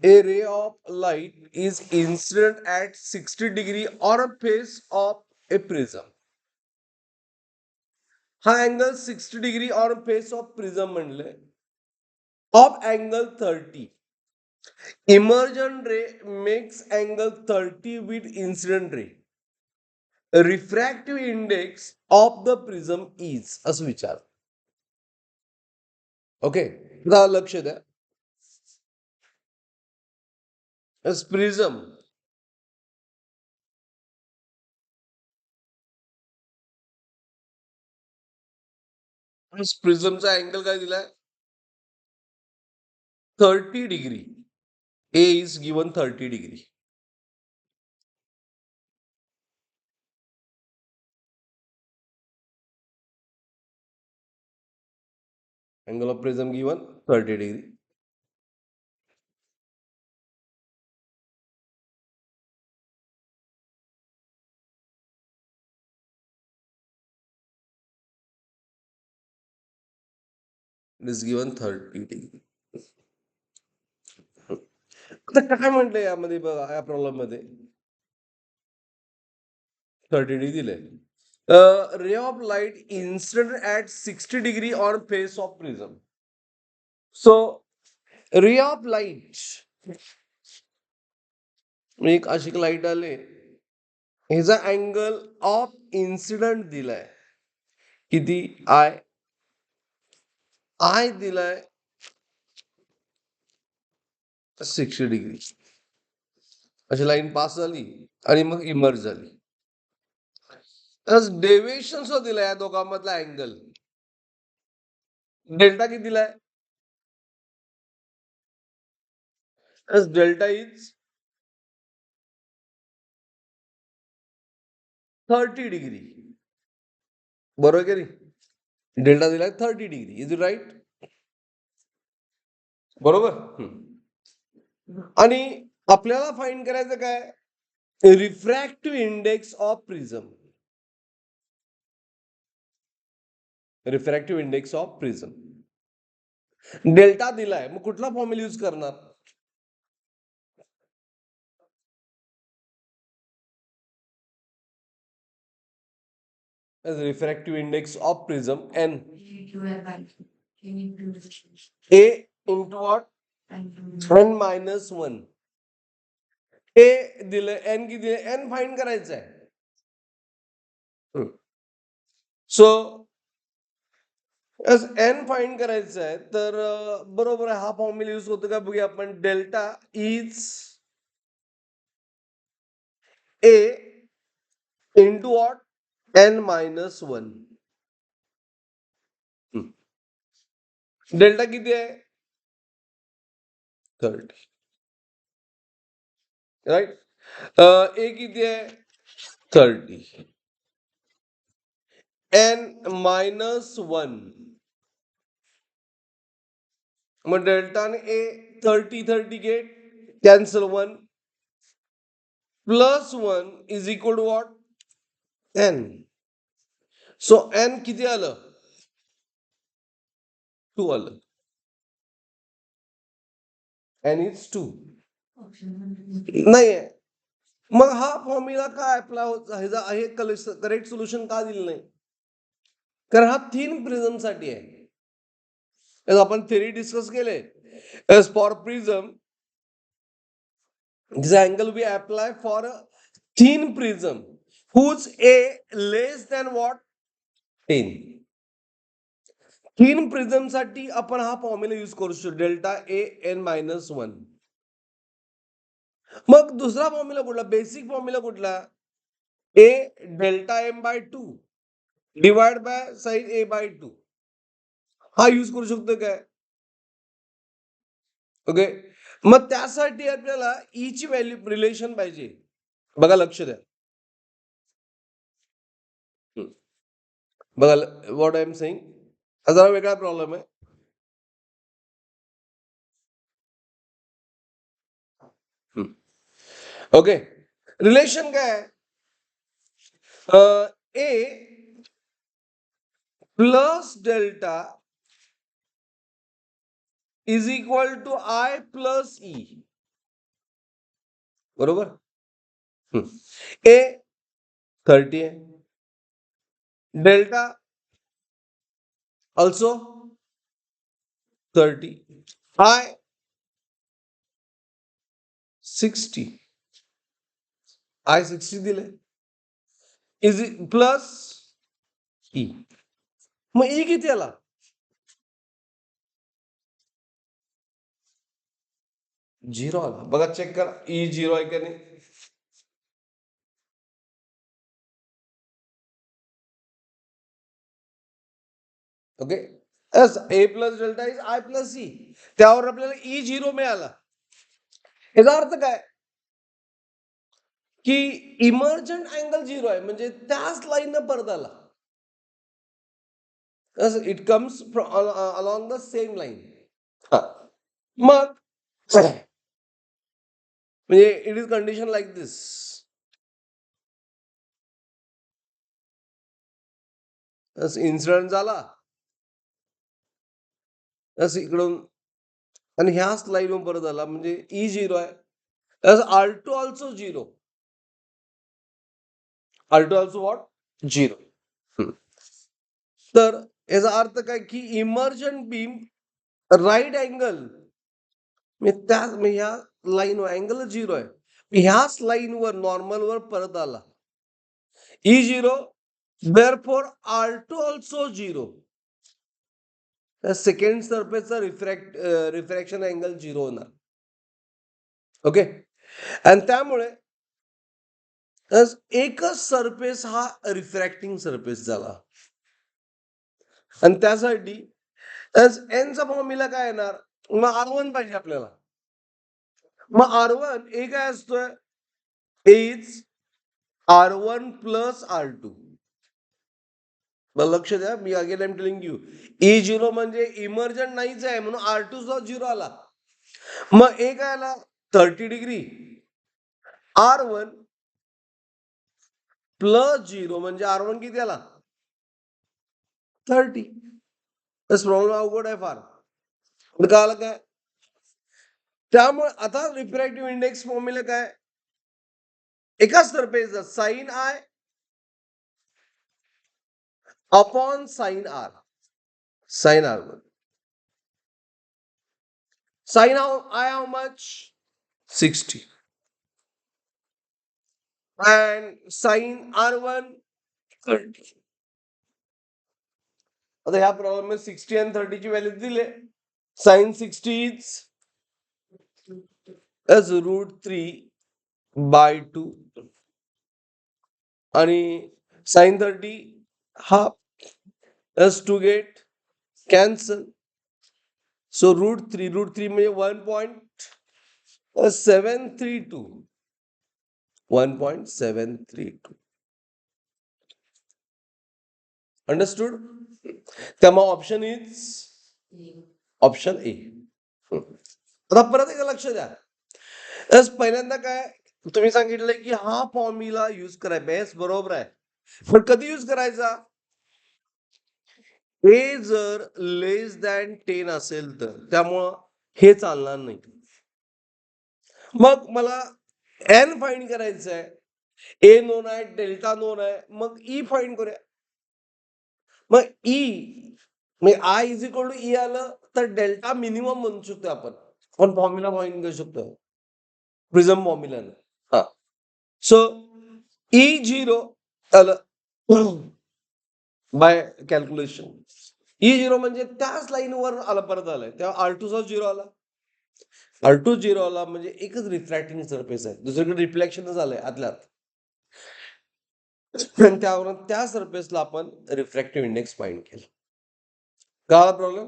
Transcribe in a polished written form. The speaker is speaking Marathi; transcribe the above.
A ray of light is incident at 60 degree on a face of a prism. हा angle 60 degree on a face of prism म्हणले. Of angle 30. Emergent ray makes angle 30 with incident ray. Refractive index of the prism is असं विचार. ओके, लक्ष द्या. प्रिझम प्रिझमचा अँगल काय दिलाय? 30 degree. A is given 30 degree. Angle of prism given 30 degree. It is given 30 degree. आता काय म्हटलंय यामध्ये बघा, या प्रॉब्लेम मध्ये 30 डिग्री दिलंय. ray of light incident at 60 degree on face of prism. So ray of light, एक अशी लाईट आले, ह्याचा अँगल ऑफ इन्सिडंट दिलाय किती? आय दिलाय 60 डिग्री. अशी लाईन पास झाली आणि मग इमर्ज झाली. डेविएशन जो दिलाय या दोघांमधला अँगल डेल्टा किती दिलाय? Delta is 30 degree. बरोबर की नाही? डेल्टा दिलाय 30 डिग्री. Is it right? बरोबर. आणि आपल्याला फाइंड करायचं काय? Refractive index of prism. Refractive index of prism delta दिलाय, मग कुठला फॉर्म्युला यूज करणार? रिफ्रॅक्टिव्ह इंडेक्स ऑफ प्रिझम N A into what? N minus 1. A दिलं, एन किती दिलं? एन फाइंड करायचं आहे. सो एन फाइंड करायचं आहे, तर बरोबर आहे, हा फॉर्म्युला यूज होतो का बघूया आपण. Delta is A into what? N minus 1. Delta किती आहे? 30. राईट. ए किती आहे? 30. N minus 1. मग डेल्टा आणि A 30 get cancel. 1 plus 1 is equal to what? N. So N किती आलं? 2 आलं. एन इज 2 नाहीये. मग हा फॉर्म्युला काय अप्लाय होत आहे? करेक्ट सोल्युशन का दिलं नाही? कारण हा 3 प्रिझम साठी आहे. आपण थेरी डिस्कस केले. As for prism this angle we apply for a thin prism whose a less than what? 10. तीन प्रिझम साठी आपण हा फॉर्म्युला यूज करू शकतो, डेल्टा ए एन मायनस 1. मग दुसरा फॉर्म्युला कुठला? बेसिक फॉर्म्युला कुठला? A delta M by 2 divide by sine A by 2. हा यूज करू शकतो काय? ओके. मग त्यासाठी आपल्याला ई ची व्हॅल्यू रिलेशन पाहिजे. बघा, लक्ष द्या. बघा व्हॉट आय एम सेइंग. हा जरा वेगळा प्रॉब्लेम आहे. ओके. रिलेशन काय आहे? A plus delta is equal to I plus E. बरोबर. ए 30 आहे, डेल्टा ऑल्सो 30, आय 60, आय 60 दिले, इज प्लस ई. मग ई किती आला? झिरो आला. बघा, चेक करा ई झिरो आहे का नाही. Okay, A plus delta is I plus E. त्यावर आपल्याला ई झिरो मिळाला. याचा अर्थ काय की इमर्जंट अँगल झिरो आहे, म्हणजे त्याच लाईननं परत आला. It comes along the same line. मग म्हणजे it is condition like this. Incident झाला इकडून आणि ह्याच लाईनवर परत आला, म्हणजे ई झिरो आहे. R two also zero, R two also what zero. तर याचा अर्थ काय की इमर्जंट बीम राईट अँगल त्या ह्या लाईनवर अँगल झिरो आहे, ह्याच लाईनवर नॉर्मलवर परत आला. E zero, therefore R two also zero. Second सरफेसचा रिफ्रॅक्शन अँगल झिरो होणार. ओके, आणि त्यामुळे एकच सरफेस हा रिफ्रॅक्टिंग सरफेस झाला. आणि त्यासाठी एनचा फॉर्म्युला काय येणार? मग R1 पाहिजे आपल्याला. मग R1 ए काय असतोय? Is R1 plus R2. लक्ष द्या, me again am telling you, E zero म्हणजे इमर्जंट नाहीच आहे, म्हणून R2 सुद्धा झिरो आला. मग ए काय आला? 30 डिग्री. R1 प्लस झिरो म्हणजे R1 किती आला? 30. प्रॉब्लेम अवघड आहे फार. का आला काय? त्यामुळे आता रिफ्रॅक्टिव्ह इंडेक्स फॉर्म्युला काय? एकाच सरफेसचा sine I upon sine R. Sine R sine I how much? 60. and sin R1 30. आता ह्या प्रॉब्लेम मध्ये 60 आणि 30 ची व्हॅल्यू दिले. साइन 60 इज as √3/2 आणि sine 30 half as to get cancel. So √3 म्हणजे 1.732. 1.732. अंडरस्टूड? त्यामुळे ऑप्शन इज ऑप्शन ए. आता परत एकदा लक्ष द्या. पहिल्यांदा काय तुम्ही सांगितलं की हा फॉर्म्युला यूज करायचा. बेस बरोबर आहे, पण कधी यूज करायचा? ए जर लेस दॅन 10 असेल तर. त्यामुळं हे चालणार नाही. मग मला एन फाइंड करायचं आहे, ए नोन आहे, डेल्टा नोन आहे, मग ई फाइंड करूया. मग ई म्हणजे I is equal to E आलं तर डेल्टा मिनिमम म्हणू शकतो आपण फॉर्म्युला फाइंड करू शकतो प्रिझम फॉर्म्युलाने. हा, सो ई झिरो आलं बाय कॅल्क्युलेशन. ई झिरो म्हणजे त्याच लाईनवर आला, परत आलाय, तेव्हा R2 चा झिरो आला. R2 झिरो आला म्हणजे एकच रिफ्रॅक्टिंग सरफेस आहे, दुसरीकडे रिफ्लेक्शन झालंय आतल्यात. त्यावरून त्या सरफेसला आपण रिफ्रॅक्टिव्ह इंडेक्स फाइंड केलं. कळाला प्रॉब्लेम?